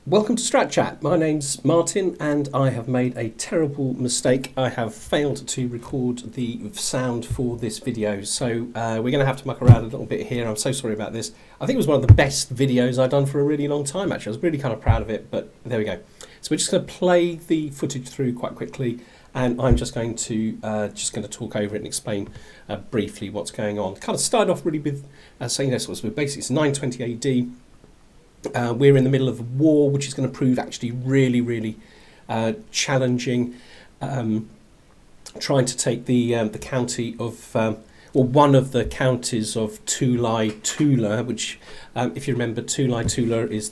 Welcome to Strat Chat. My name's Martin and I have made a terrible mistake. I have failed to record the sound for this video, so we're going to have to muck around a little bit here. I'm so sorry about this. I think it was one of the best videos I've done for a really long time, actually. I was really kind of proud of it, but there we go. So we're just going to play the footage through quite quickly, and I'm just going to talk over it and explain briefly what's going on. Kind of start off really with saying this was basically it's 920 AD. We're in the middle of a war, which is going to prove actually really challenging. Trying to take the county of, or one of the counties of Tula, which, if you remember, Tula is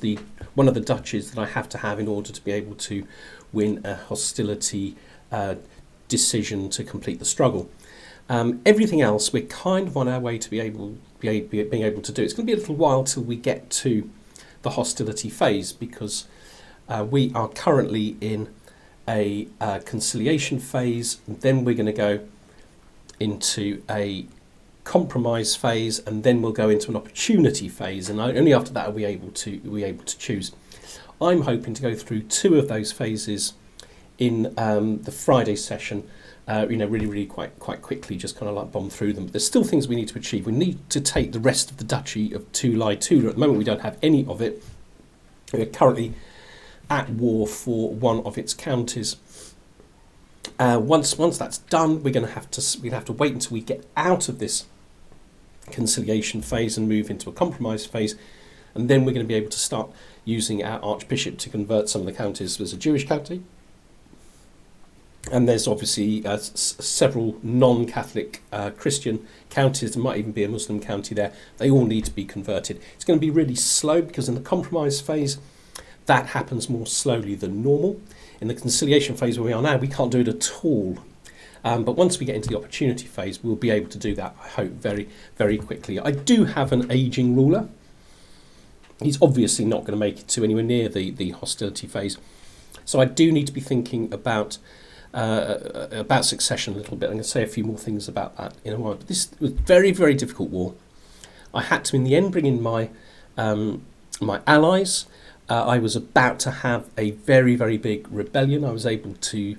one of the duchies that I have to have in order to be able to win a hostility decision to complete the struggle. Everything else, we're kind of on our way to being able to do. It's going to be a little while till we get to the hostility phase, because we are currently in a conciliation phase, and then we're going to go into a compromise phase, and then we'll go into an opportunity phase, and only after that are we able to choose. I'm hoping to go through two of those phases in the Friday session, really quite quickly, just kind of like bomb through them. But there's still things we need to achieve. We need to take the rest of the Duchy of Tula. At the moment we don't have any of it. We're currently at war for one of its counties. Once that's done, we're going to have to wait until we get out of this conciliation phase and move into a compromise phase, and then we're going to be able to start using our Archbishop to convert some of the counties. There's a Jewish county, and there's obviously several non-Catholic Christian counties. There might even be a Muslim county there. They all need to be converted. It's going to be really slow, because in the compromise phase, that happens more slowly than normal. In the conciliation phase where we are now, we can't do it at all. But once we get into the opportunity phase, we'll be able to do that, I hope, very quickly. I do have an ageing ruler. He's obviously not going to make it to anywhere near the hostility phase. So I do need to be thinking about succession a little bit. I'm going to say a few more things about that in a while. But this was a very difficult war. I had to, in the end, bring in my allies. I was about to have a very big rebellion. I was able to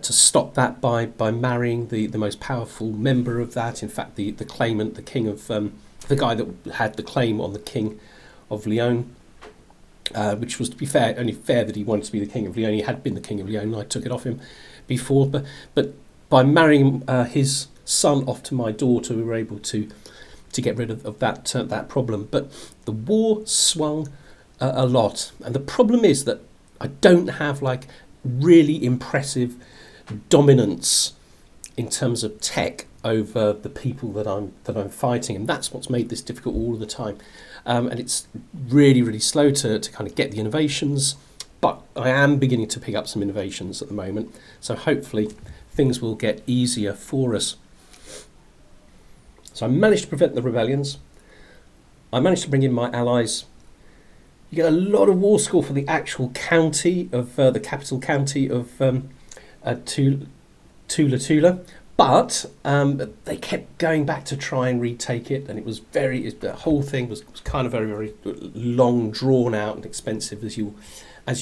stop that by marrying the most powerful member of that. In fact, the claimant, the king of the guy that had the claim on the king of Leon. Which was, to be fair, only fair that he wanted to be the king of Leon. He had been the king of Leon, and I took it off him before. But by marrying his son off to my daughter, we were able to get rid of that problem. But the war swung a lot, and the problem is that I don't have like really impressive dominance in terms of tech over the people that I'm fighting, and that's what's made this difficult all of the time. And it's really slow to kind of get the innovations, but I am beginning to pick up some innovations at the moment, so hopefully things will get easier for us. So I managed to prevent the rebellions. I managed to bring in my allies. You get a lot of war score for the actual county of the capital county of Tula. But they kept going back to try and retake it, and it was the whole thing was kind of very long, drawn out, and expensive, as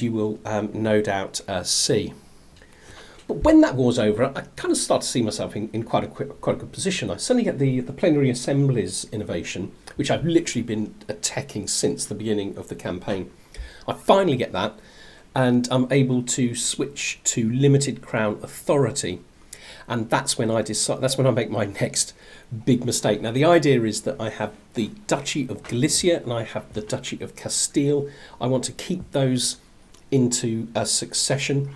you will no doubt see. But when that war's over, I kind of start to see myself in quite a good position. I suddenly get the plenary assemblies innovation, which I've literally been attacking since the beginning of the campaign. I finally get that, and I'm able to switch to limited crown authority. And that's when I make my next big mistake. Now, the idea is that I have the Duchy of Galicia and I have the Duchy of Castile. I want to keep those into a succession.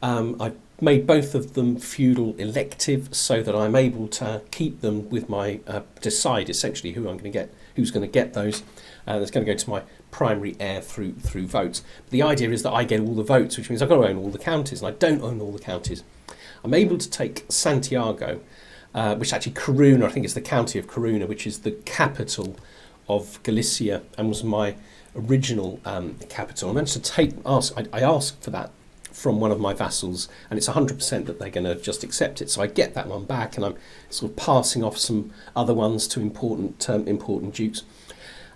I've made both of them feudal elective, so that I'm able to keep them with my decide essentially who's going to get those. That's going to go to my primary heir through votes. But the idea is that I get all the votes, which means I've got to own all the counties, and I don't own all the counties. I'm able to take Santiago, which actually Coruna, I think it's the county of Coruna, which is the capital of Galicia and was my original capital. I managed to I asked for that from one of my vassals, and it's 100% that they're going to just accept it. So I get that one back, and I'm sort of passing off some other ones to important dukes.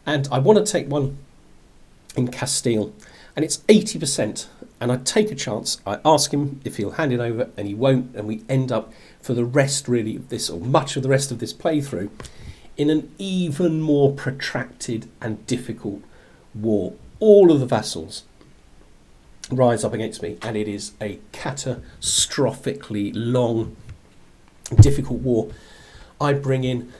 And I want to take one in Castile. and it's 80%. And I take a chance. I ask him if he'll hand it over, and he won't. And we end up, for the rest really of this, or much of the rest of this playthrough, in an even more protracted and difficult war. All of the vassals rise up against me, and it is a catastrophically long, difficult war. I bring in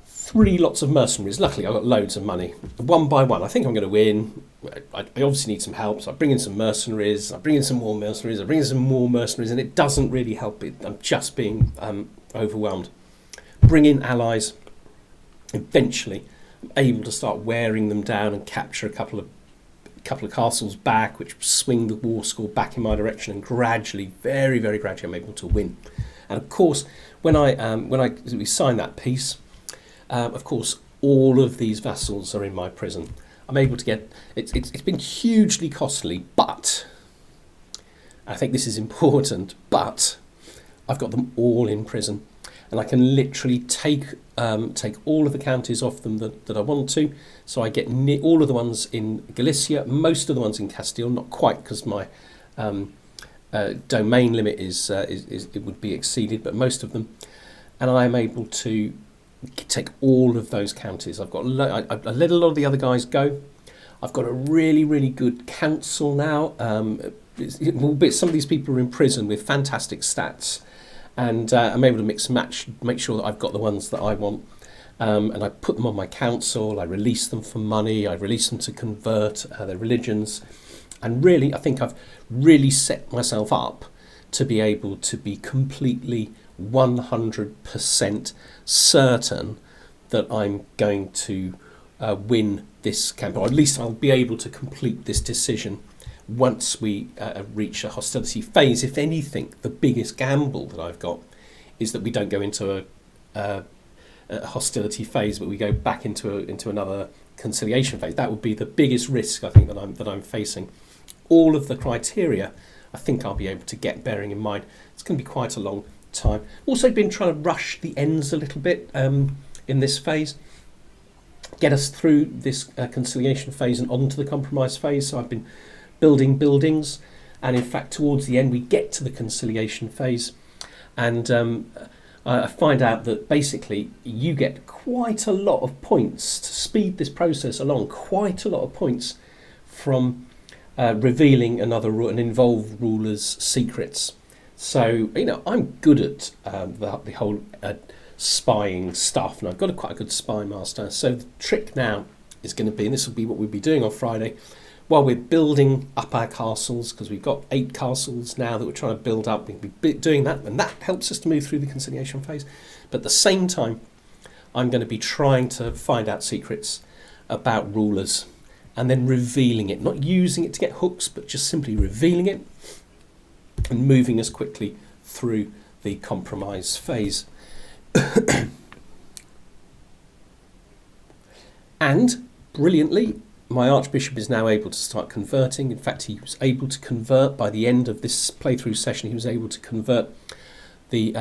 3 lots of mercenaries. Luckily, I've got loads of money. One by one, I think I'm going to win. I obviously need some help, so I bring in some mercenaries. I bring in some more mercenaries. I bring in some more mercenaries, and it doesn't really help. I'm just being overwhelmed. Bring in allies. Eventually, I'm able to start wearing them down and capture a couple of castles back, which swing the war score back in my direction, and gradually, very, very gradually, I'm able to win. And of course, when we sign that peace, of course, all of these vassals are in my prison. I'm able to get it's been hugely costly, but I think this is important. But I've got them all in prison, and I can literally take all of the counties off them that I want to. So I get all of the ones in Galicia, most of the ones in Castile, not quite because my domain limit is it would be exceeded, but most of them, and I am able to take all of those counties. I let a lot of the other guys go. I've got a really, really good council now. Some of these people are in prison with fantastic stats, and I'm able to mix and match, make sure that I've got the ones that I want. And I put them on my council. I release them for money. I release them to convert their religions. And really, I think I've really set myself up to be able to be completely 100% certain that I'm going to win this campaign, or at least I'll be able to complete this decision once we reach a hostility phase. If anything, the biggest gamble that I've got is that we don't go into a hostility phase, but we go back into another conciliation phase. That would be the biggest risk, I think, that I'm facing. All of the criteria, I think I'll be able to get, bearing in mind it's going to be quite a long time. Also been trying to rush the ends a little bit in this phase, get us through this conciliation phase and onto the compromise phase. So I've been building buildings, and in fact towards the end we get to the conciliation phase, and I find out that basically you get quite a lot of points to speed this process along, quite a lot of points from revealing an involved ruler's secrets. So, I'm good at the whole spying stuff, and I've got quite a good spy master. So the trick now is going to be, and this will be what we'll be doing on Friday, while we're building up our castles, because we've got 8 castles now that we're trying to build up, we'll be doing that, and that helps us to move through the conciliation phase. But at the same time, I'm going to be trying to find out secrets about rulers, and then revealing it, not using it to get hooks, but just simply revealing it and moving us quickly through the compromise phase. And brilliantly, my Archbishop is now able to start converting. In fact, he was able to convert by the end of this playthrough session. He was able to convert the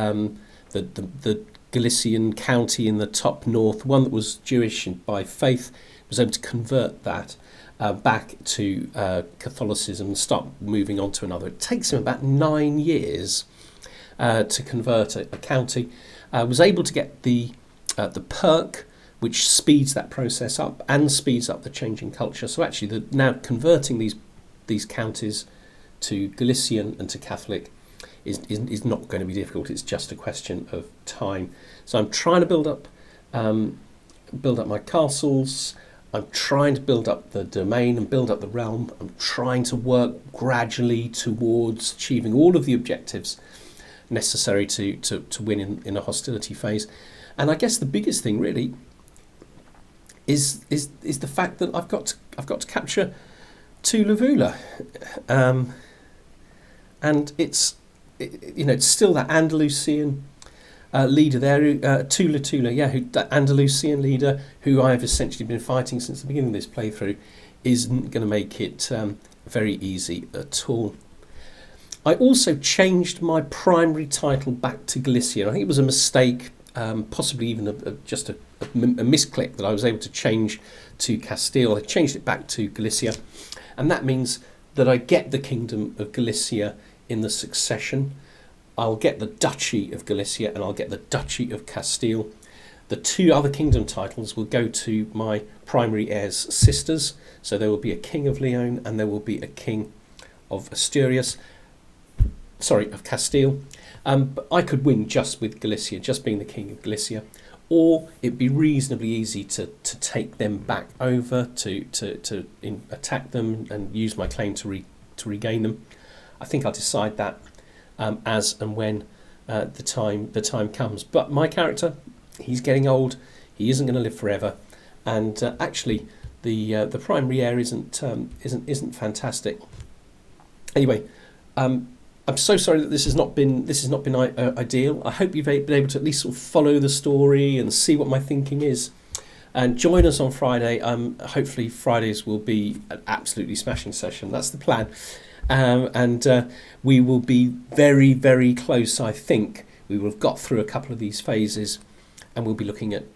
Galician county in the top north, one that was Jewish by faith, was able to convert that back to Catholicism and start moving on to another. It takes him about 9 years to convert a county. Was able to get the perk, which speeds that process up and speeds up the changing culture. So actually, now converting these counties to Galician and to Catholic is not going to be difficult. It's just a question of time. So I'm trying to build up my castles. I'm trying to build up the domain and build up the realm. I'm trying to work gradually towards achieving all of the objectives necessary to win in a hostility phase. And I guess the biggest thing really is the fact that I've got to capture Tula, and it's still that Andalusian leader there, Tula, that Andalusian leader who I've essentially been fighting since the beginning of this playthrough, isn't going to make it very easy at all. I also changed my primary title back to Galician. I think it was a mistake, possibly even just a misclick, that I was able to change to Castile. I changed it back to Galicia, and that means that I get the Kingdom of Galicia in the succession. I'll get the Duchy of Galicia and I'll get the Duchy of Castile. The two other kingdom titles will go to my primary heirs' sisters, so there will be a King of Leon and there will be a King of Asturias, of Castile. But I could win just with Galicia, just being the King of Galicia, or it'd be reasonably easy to take them back over, to attack them and use my claim to regain them. I think I'll decide that as and when the time comes. But my character, he's getting old. He isn't going to live forever, and actually, the primary heir isn't fantastic. Anyway, I'm so sorry that this has not been ideal. I hope you've been able to at least sort of follow the story and see what my thinking is. And join us on Friday. Hopefully Fridays will be an absolutely smashing session. That's the plan. And we will be very, very close, I think. We will have got through a couple of these phases, and we'll be looking at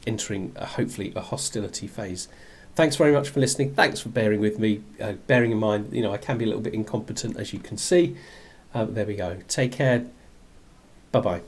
entering, hopefully, a hostility phase. Thanks very much for listening. Thanks for bearing with me. Bearing in mind, I can be a little bit incompetent, as you can see. There we go. Take care. Bye-bye.